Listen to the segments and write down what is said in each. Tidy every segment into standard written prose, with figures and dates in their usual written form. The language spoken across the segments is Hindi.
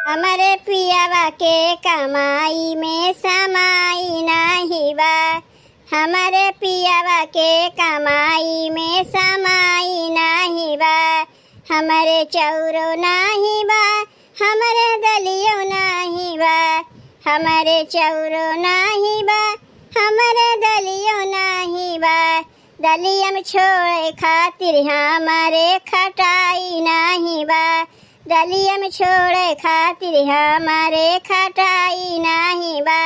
हमारे पियावा के कमाई में समाई नाही बा। हमारे पियावा के कमाई में समाई नाही बा। हमारे चौरो नाही बा, हमारे दलियो नाही बा। हमारे चौरो नाही बा, हमारे दलियो नाही बा। दलियम छोड़े खातिर हमारे खटाई नाही बा। दलियम छोड़े खातिर हमारे खटाई नाही बा।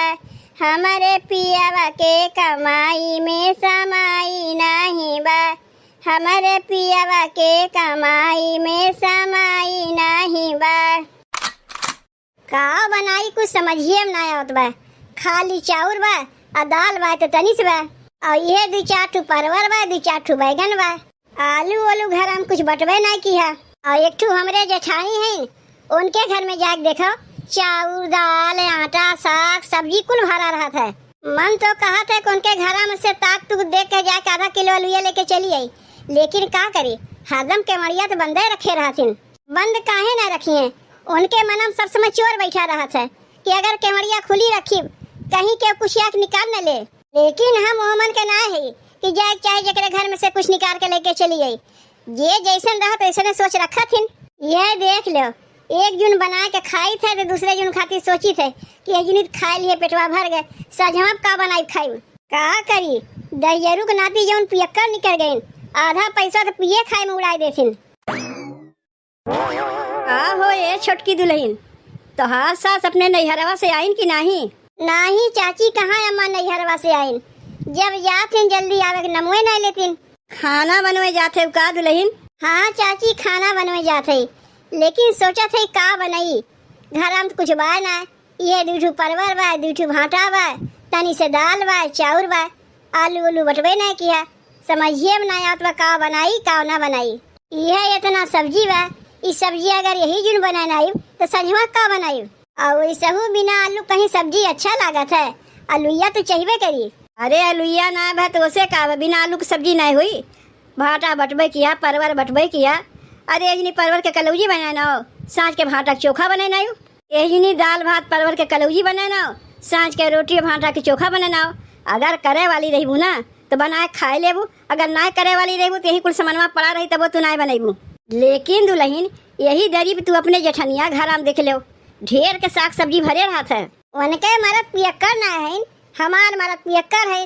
हमारे पियावा के कमाई में समाई नाही बा। हमारे पियावा के कमाई में समाई नाही बा। का बनाई कुछ समझिए ना आवत बा। खाली चाउर बा आ दाल बा तो तनिस बा और ये 2-4 ठू परवर बा, 2-4 ठू बैगन बा। आलू वालू घर हम कुछ बटवे ना किया। और एक ठू हमरे जेठानी हैं, उनके घर में जाके देखो चाउर दाल आटा साग सब्जी कुल भरा रहा था। मन तो कहा था कि उनके घर में से ताक तुक देख के जाके आधा किलो आलूया लेके चली आई, लेकिन का करी हरदम केवड़िया तो बंदे रखे रहा थी। बंद काहे ना रखी है, उनके मन में सब समय चोर बैठा रहा था कि अगर केवड़िया खुली रखी कहीं के कुछ याक निकाल न ले। लेकिन हम ओमन के ना है कि जाए चाहे जकरे घर में से कुछ निकाल के लेके चली आई। ये जैसन रहा तैसने सोच रखा थी। यह देख लो एक जून बना के खाई थे तो दूसरे जून खातिर सोची थे कि एक जून खा लिए पेटवा भर गए। सजमा का बनाई खाई का करी दहियरू के नाती जौन पियक्कर निकल गए, आधा पैसा तो पिए खाए में उड़ाई देथिन। हो ये छोटकी दुल्हन तोहार सास अपने नैहरवा से आइन कि नहीं? नहीं चाची, कहाँ अम्मा नैहरवा से आइन। जब जाथिन जल्दी आवे के नमवे नहीं लेतिन। खाना बनवे जाते का दुल्हन? हाँ चाची खाना बनवे जाते, लेकिन सोचा थे का बनाई। घर में कुछ बा ना, ये 2 ठू परवर बा, 2 ठू भाटा बा, तनी से दाल बा, चाउर बा, आलू उलू बटवे नहीं किया। समझिए नहीं आवत बा का बनाई का ना बनाई। यह इतना सब्जी बा, इस सब्जी अगर यही जुन बनाए नहीं तो संजवा का बनाई। और वैसहू बिना आलू कहीं सब्जी अच्छा लागत है, आलूया तो चाहिए करी। अरे आलूया ना भा तो उसे का बिना आलू की सब्जी नहीं हुई। भाटा बटबे किया, परवर बटबे किया। अरे एक परवर के कलौजी बनाना हो, सांझ के भाटा के चोखा बनाना हो। एक दाल भात परवर के कलौजी बनाना हो, सांझ के रोटी भाटा के चोखा बनाना हो। अगर करे वाली रही ना तो बनाए खाए लेबू, अगर ना करे वाली रही तो यही कुल सामानवा पड़ा रही तब तू ना बनाबू। लेकिन दुल्हन यही दरीब तू अपने जेठनिया घर में देख लो, ढेर के साग सब्जी भरे रहा था। उनके मरद पियक्कर ना है, हमार मरद पियक्कर है।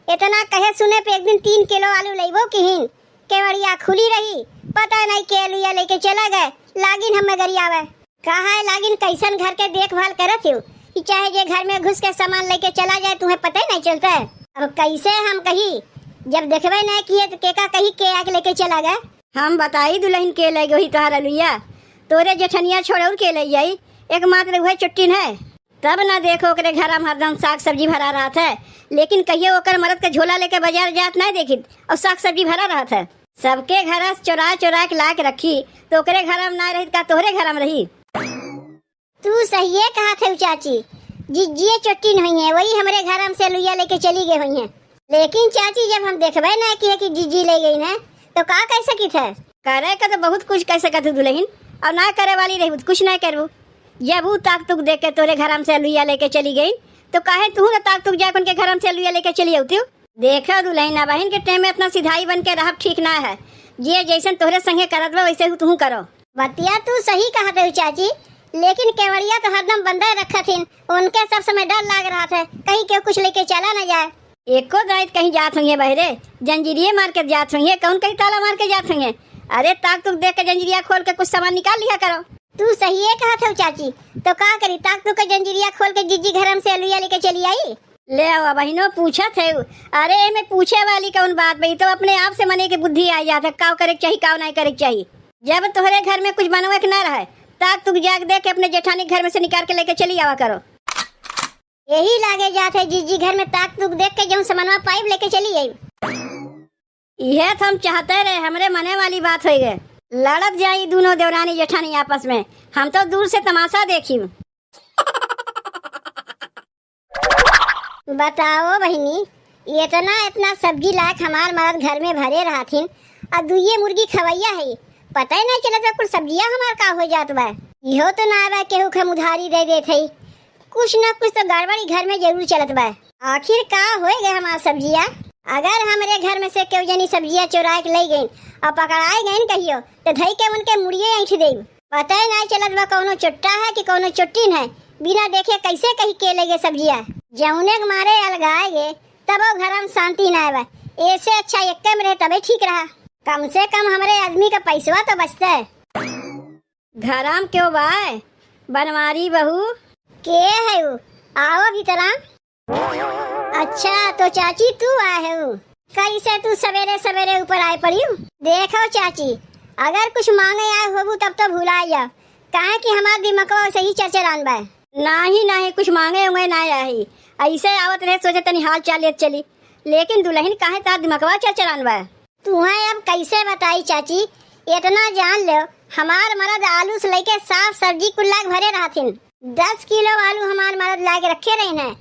इतना कहे सुने पे एक दिन 3 किलो आलू लेबो किहिन, केवड़िया खुली रही, पता नहीं के आलूया लेके चला गए। लागिन हमें गरियावे कहा है लागिन कैसन घर के देखभाल करत हो कि चाहे जे घर में घुस के सामान लेके चला जाए तुम्हें पता ही नहीं चलता है। अब कैसे हम कही जब देखबे नहीं किए तो केका कही के आके लेके चला गए। हम बताई दुल्हन के ले गई तोहर आलूया, तोरे जेठनिया छोड़ के ले जाई, एकमात्र वह चुट्टिन है। तब ना देखो ओकरे घर में हरदम साग सब्जी भरा रहा था, लेकिन कहिए ओकर मरद के झोला लेके बाजार जात नहीं देखी और साग सब्जी भरा रहा था। सबके घर चोरा चोरा के ला के रखी तो ओकरे घर में ना रही का तोहरे घर में रही। तू सही है कहा थे चाची, जिज्जिए चुट्टिन हुई है, वही हमारे घर से लुइया लेके चली गई हुई है। लेकिन चाची जब हम देखबे ना किए कि जिज्जी ले गई है तो का कह सकी थे? करे का तो बहुत कुछ कह सकत दुल्हन, और ना करे वाली रही कुछ नहीं करबू। जब वो ताक तुक देख के तोरे घर से लुइया लेके चली गई तो काहे तू ना ताक तुक जाके उनके घर से लुइया लेके चली आती। देखो दुल्हन बहन के टाइम में इतना सिधाई बन के रह ठीक ना है। ये जैसन तोहरे संगे करत बा वैसे तू करो। बतिया तू सही कहा थे चाची, लेकिन केवड़िया तो हरदम बंदा रखा थी, उनके सब समय डर लाग रहा था कहीं के कुछ लेके चला न जाए। एको दायित्व कहीं जात होंगे बहरे, जंजीरिये मार के जात होंगे, कौन कहीं ताला मार के जात होंगे। अरे ताक तुक देख के जंजीरिया खोल के कुछ सामान निकाल लिया करो। तू सही है कहा था चाची, तो का करी ताक तुक के जंजीरिया खोल के जिज्जी घर से आलूया लेके चली आई। ले आओ बहनों पूछा थे। अरे मैं पूछे वाली कौन बात भाई, तो अपने आप से मने की बुद्धि आ जाता काव करे चाहिए काव नहीं करे चाहिए। जब तोहरे घर में कुछ बनवे के ना रहे ताक तुक जाग देख के अपने जेठानी घर में से निकाल के लेके चली आवा करो। यही लागे जाते जिज्जी घर में ताक तुक देख के जो सामानवा पाइप लेके चली आई। यह तो हम चाहते रहे, हमरे मने वाली बात हो गए। लड़त जाई दोनों देवरानी जेठानी आपस में, हम तो दूर से तमाशा देखी। बताओ बहनी, इतना सब्जी लायक हमार मर्द घर में भरे रहा थी और दुइये मुर्गी खवैया है, पता ही नहीं चला था कुछ सब्जियां हमार का हो जात बा। इहो तो ना बा केहू के उधारी दे देत हई। कुछ न कुछ तो गड़बड़ी घर में जरूर चलत बा। आखिर का होए गए हमार सब्जिया? अगर हमारे घर में से केहू जनी सब्जिया चुरा के ले गई और पकड़ाए गए कहियो तो धई के उनके मुड़िए ऐठ देब। पता ही नहीं चलत बा कौनो चुट्टा है कि कौनो चुट्टीन है। बिना देखे कैसे कहीं के ले गए सब्जिया। जौने के मारे अलगाए गए तब वो घर में शांति ना आवे। ऐसे अच्छा एक में रहे तबे ठीक रहा। कम से कम हमारे आदमी का पैसवा तो बचता है। घराम क्यों बाय बनवारी बहू के है वो? आओ भीतरा। अच्छा तो चाची तू आए हो? कैसे तू सवेरे सवेरे ऊपर आए पड़ी हूँ? देखो चाची अगर कुछ मांगे आए हो तब तो भुला जा। काहे कि हमारा दिमाग सही चरचरान बा। नहीं कुछ मांगे होंगे ना आई ऐसे आवत रहे सोचे तनी हाल चाल लेत चली। लेकिन दुल्हन काहे तार दिमागवा चरचरान बा? तुम्हें अब कैसे बताई चाची? इतना जान लो हमार मर्द आलू से लेके साफ सब्जी कुल्ला भरे रहथिन। 10 किलो आलू हमार मर्द ला के रखे रहे हैं।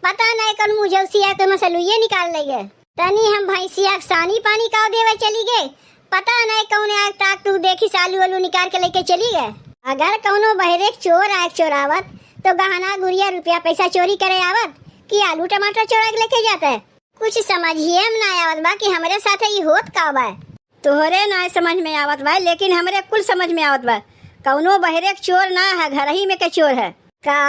पता नहीं कौन मुझौसिया के मसलुए निकाल ले गए। तनी हम भैंसिया सानी पानी का देवे चली गए। पता नहीं कौन आग ताक तू देखी आलू आलू निकाल के लेके चली गए। अगर कौनो बहरे चोर आए चोरावत तो गहना गुड़िया रुपया पैसा चोरी करे आवत कि आलू टमाटर चोरा के लेके जाता है? कुछ समझिए में ना आवत बा कि हमारे साथ ये होत का बा। तोहरे ना समझ में आवत बा लेकिन हमरे कुल समझ में आवत बा। कौनो बहरे चोर ना है घर ही में के चोर है का?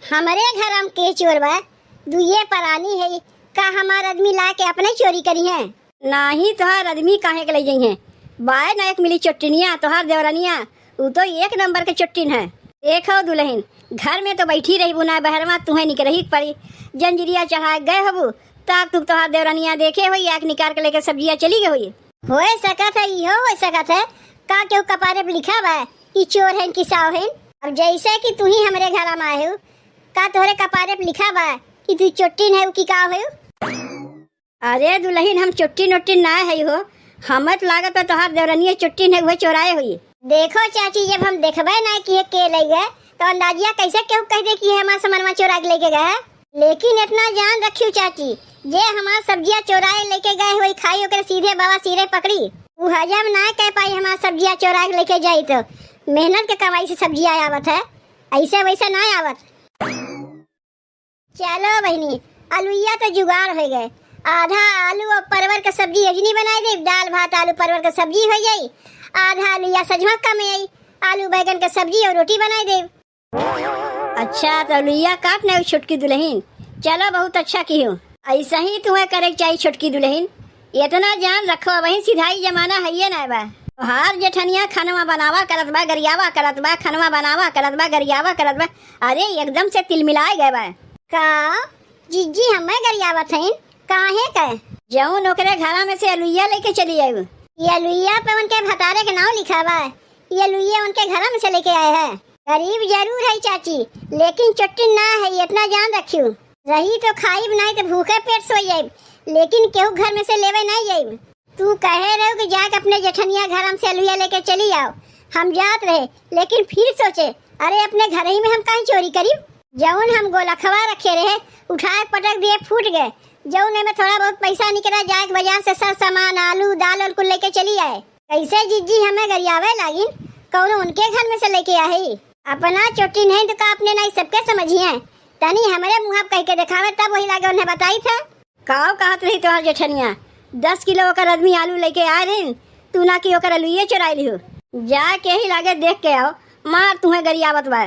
हमारे घर हम के चोर बा? दुए परानी है का हमार आदमी ला के अपने चोरी करी है? नहीं तोहार आदमी काहे के ले जाई है? बाय ना एक मिली चुट्टिनिया तोहार देवरानिया वो तो एक नंबर के चुट्टिन है। देखो दुल्हन घर में तो बैठी रही बुना बहरवा तुम्हें निकल पड़ी। जंजीरिया चढ़ा गए हबू ताक तू तोहार देवरानिया देखे हुई आग निकाल के लेके सब्जियां चली गई हुई। हो सकत है इहो हो सकत है का क्यों कपारे पे लिखा बा कि चोर है कि साव है। अब जैसे कि तू ही हमारे घर में आए हो का तोहरे कपारे पे लिखा बा कि तू चुट्टिन है कि का हो? अरे दुल्हन हम चुट्टी नोट्टी ना है हो। हमत लागत है तोहार देवरानिया चुट्टिन है वह चोराए हुई। देखो चाची जब हम देखबे ना कि के ले गए तो अंदाजिया कैसे क्यों कह दे कि हमारा सामान चोरा के लेके गए। लेकिन इतना जान रखियो चाची जे हमार सब्जियां चोराए लेके गए हुई खाई ओकरे सीधे बाबा सिरे पकड़ी। वो हजम ना कह पाई हमार सब्जियां चोरा के लेके जाई तो मेहनत के कमाई से सब्जियां आवत है ऐसे वैसा ना आवत। चलो बहनी आलूया तो जुगाड़ हो गए। आधा आलू और परवर का सब्जी अजनी बनाई दे। दाल भात आलू परवर का सब्जी हो जाई। आधा आलूया सजमा का में आई आलू बैगन का सब्जी और रोटी बनाई दे। अच्छा तो आलूया काट ना छुटकी दुल्हन। चलो बहुत अच्छा की हूँ। ऐसा ही तुम्हें करे चाहिए छुटकी दुल्हन। इतना जान रखो वही सिधाई जमाना है ये ना बा। हार जेठनिया खनवा बनावा करत बा गरियावा करत बा खनवा बनावा करत बा गरियावा करत बा। अरे एकदम से तिल मिलाए गए बा का जीजी हमें गरियावा थे काहे कहे जऊन ओकरे घरा में से अलुइया लेके चली आई। ये अलुइया पे उनके भतारे के नाम लिखा बा। ये अलुइया उनके घर में से लेके आए हैं। गरीब जरूर है चाची लेकिन चुट्टिन ना है इतना जान रखियो। रही तो खाई नहीं तो भूखे पेट सो जाए लेकिन केहू घर में से लेवे नहीं जाए। तू कहे रहे कि जाके अपने जेठनिया घर से अलुइया लेके चली आओ। हम जात रहे लेकिन फिर सोचे अरे अपने घर ही में हम कहीं चोरी करी। जौन हम गोलखवा रखे रहे उठाए पटक दिए फूट गए। जौन में थोड़ा बहुत पैसा निकला जाए बाजार से सब सामान आलू दाल और कुल लेके चली आए। कैसे जीजी हमें गरियावे लागिन कौन उनके घर में से लेके आए। अपना चोटी नहीं तो का अपने नहीं सबके समझिए तनी हमारे मुँह कह के दिखावे तब वही लागे उन्हें बताई था। काव कहत रही तोहर जेठनिया 10 किलो ओकर आदमी आलू लेके आए रही तू ना कि ओकर आलूए चुराई ली हो। जाके ही लागे देख के आओ मार तुम्हें गरियावत बा।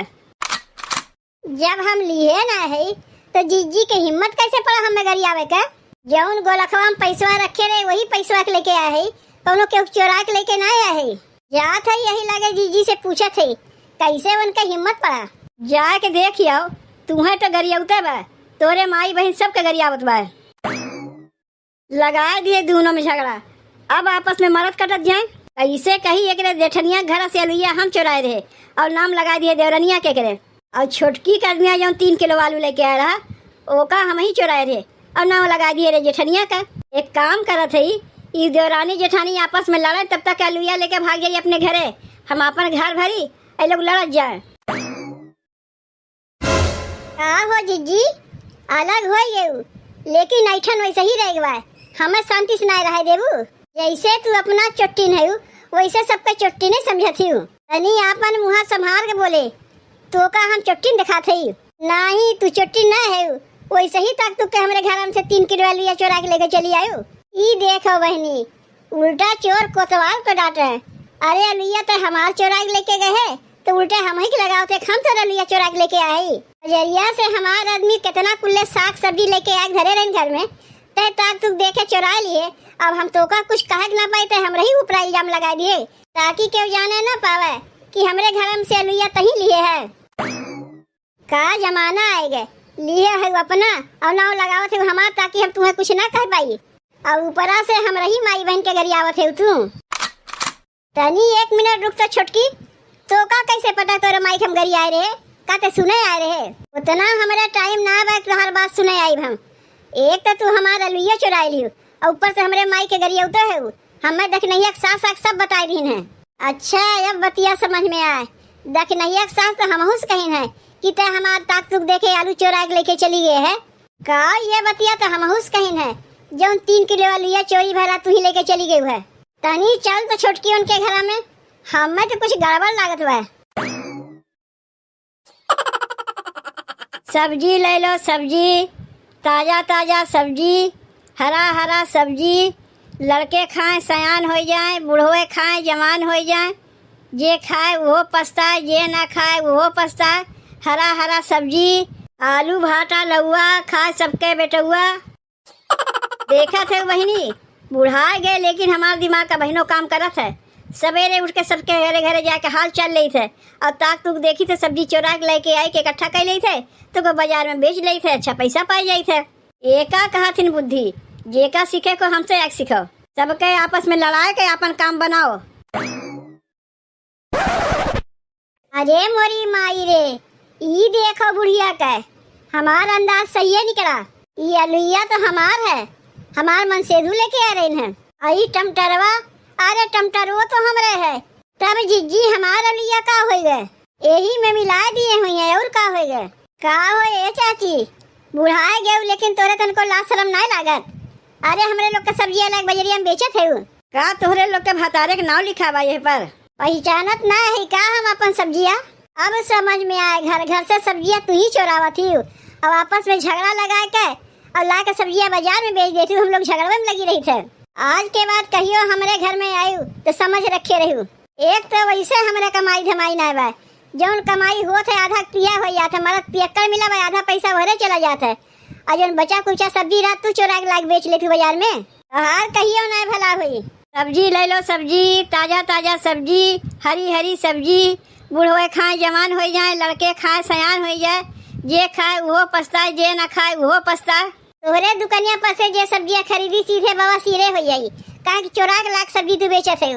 जब हम लिए ना है तो जीजी के हिम्मत कैसे पड़ा हमें गरियावे का? जौन गोलखवा हम पैसवा रखे रहे वही पैसवा के लेके आए है कोनो के चोरा के लेके ना आए है। जात है यही लागे जीजी से पूछे थे कैसे उनका हिम्मत पड़ा। जाके देख आओ तुम्हें तो गरियावते बा तोरे माई बहन सबके गरियावत बा। लगा दिए दोनों में झगड़ा अब आपस में मरद कटत जाए। ऐसे कही एक जेठनिया घर से अलुइया हम चुराए रहे और नाम लगा दिए देवरनिया के करे। और छोटकी का आदमी जो 3 किलो आलू लेके आया रहा ओका हम ही चुराए रहे और नाम लगा दिए रे जेठनिया का। एक काम करत है ये देवरानी जेठानी आपस में लड़े तब तक अलुइया लेके भाग जाइए अपने घरे। हम अपन घर भरी ए लोग लड़त जाए। हो जीजी अलग हो गए लेकिन ऐठन वैसे ही रह गए हमें शांति से नहीं रह देबू। जैसे तू अपना चुट्टी नहीं वैसे सबके चुट्टी नहीं समझती हूँ। तनी आपन मुँह संभाल के बोले, तो का हम चोटी दिखाते ही नहीं, तू चोटी ना है वैसे ही तक तू के हमरे घर से 3 किलो लिया चोरा के लेके चली आयो। ई देखो बहनी, उल्टा चोर कोतवाल को डांटे। अरे अलिया तो हमार चोरा के लेके गए है तो उल्टे हम ही लगाओ थे, हम तो लिया चोरा के लेके आए। जरिया से हमार आदमी कितना कुल्ले साग सब्जी लेके आए घरे रहन घर में, तय तक तू देखे चुरा लिए। अब हम तो का कुछ कह ना पाए थे, हमरे ही ऊपर इल्जाम लगा दिए ताकि केव जाने ना पावे कि हमरे घर से अलिया तही लिए है। का जमाना आएगा, लिए है अपना और नाव लगावत है हमार, ताकि हम तुम्हें कुछ ना कह पाई। और ऊपरा से हम रही माई बहन के घर आवत है तू। तनी 1 मिनट रुक तो छोटकी, तो का कैसे पता तोरे माई हम घर आए रहे, का ते सुने आए रहे। उतना हमारा टाइम ना बा तो हर बात सुने आई हम। एक तो तू हमारा लुइया चुराई लियो और ऊपर से हमरे माई के घर उतर है, हमें देख नहीं सास सास सब बता दी है। अच्छा अब बतिया समझ में आए, देख नहीं सास तो हम हुस कहीं है कि ते हमार ताक तुक देखे आलू चोरा के लेके चली गए है। का ये बतिया तो हम हुस कहीं है, जो 3 किलो लिया चोरी भरा तू ही लेके चली गई है। तनी चल तो छोटकी उनके घर में, हमें तो कुछ गड़बड़ लागत हुआ। सब्जी ले लो, सब्जी ताजा ताजा सब्जी, हरा हरा सब्जी। लड़के खाएं सयान हो जाए, बूढ़े खाएं जवान हो जाए। जे खाए वो पछताए, जे ना खाए वो पछताए। हरा हरा सब्जी, आलू भाटा लौआ खाए सबके बेटुआ। देखा थे बहनी, बुढ़ा गए लेकिन हमारा दिमाग का बहनों काम करत है। सवेरे उठ के सबके घरे घरे जाके हाल चल रही थे और ताक तुक देखी थे, सब्जी चोरा के लेके आई के इकट्ठा कर ली थे तो को बाजार में बेच ली थे, अच्छा पैसा पाई जाई थे। एका कहा थी बुद्धि, जेका सीखे को हमसे एक सीखो, सबके आपस में लड़ाए के अपन काम बनाओ। अरे मोरी माई रे, ई देखो बुढ़िया के हमार अंदाज सही है निकला। ये अलुइया तो हमार है, हमार मन सेधु लेके आ रहे हैं। आई टमटरवा, अरे टमटर वो तो हमरे है। तब जिज्जी हमारा लिया का हो गए, यही में मिला दिए हुई है और का हो गए। का हो ये चाची, बुढ़ाए गए लेकिन तोरे तन को लाज शर्म नहीं लागत। अरे हमरे लोग के सब्जी अलग बजरिया में बेचत है का, तोहरे लोग के भतारे के नाव लिखा बा ये पर, पहचानत ना है का हम अपन सब्जिया। अब समझ में आए, घर घर से सब्जियां तू ही चोरावा थी और आपस में झगड़ा लगा के और ला के सब्जियां बाजार में बेच देती। हम लोग झगड़े में लगी रही थे। आज के बाद कहियो हमरे घर में आयु तो समझ रखे रहू। एक तो वैसे हमरे कमाई धमाई ना बा, जौन कमाई होत है आधा पिया हो जात है, मरद पियक्कर मिला बा, आधा पैसा भरे चला जाता है। और जौन बचा कुचा सब्जी रात तू चोरा के लाग बेच लेती बाजार में, हार कहियो ना भला हुई। सब्जी ले लो, सब्जी ताजा ताजा सब्जी, हरी हरी सब्जी। बूढ़े खाए जवान हो जाए, लड़के खाए सयान हो जाए। जे खाए वो पछताए, जे ना खाए वो पछताए। तोहरे दुकानिया पर से जे सब्जियां खरीदी सीधे बाबा सिरे हो जाई, काहे कि चोरा के लाख सब्जी तू बेचत है।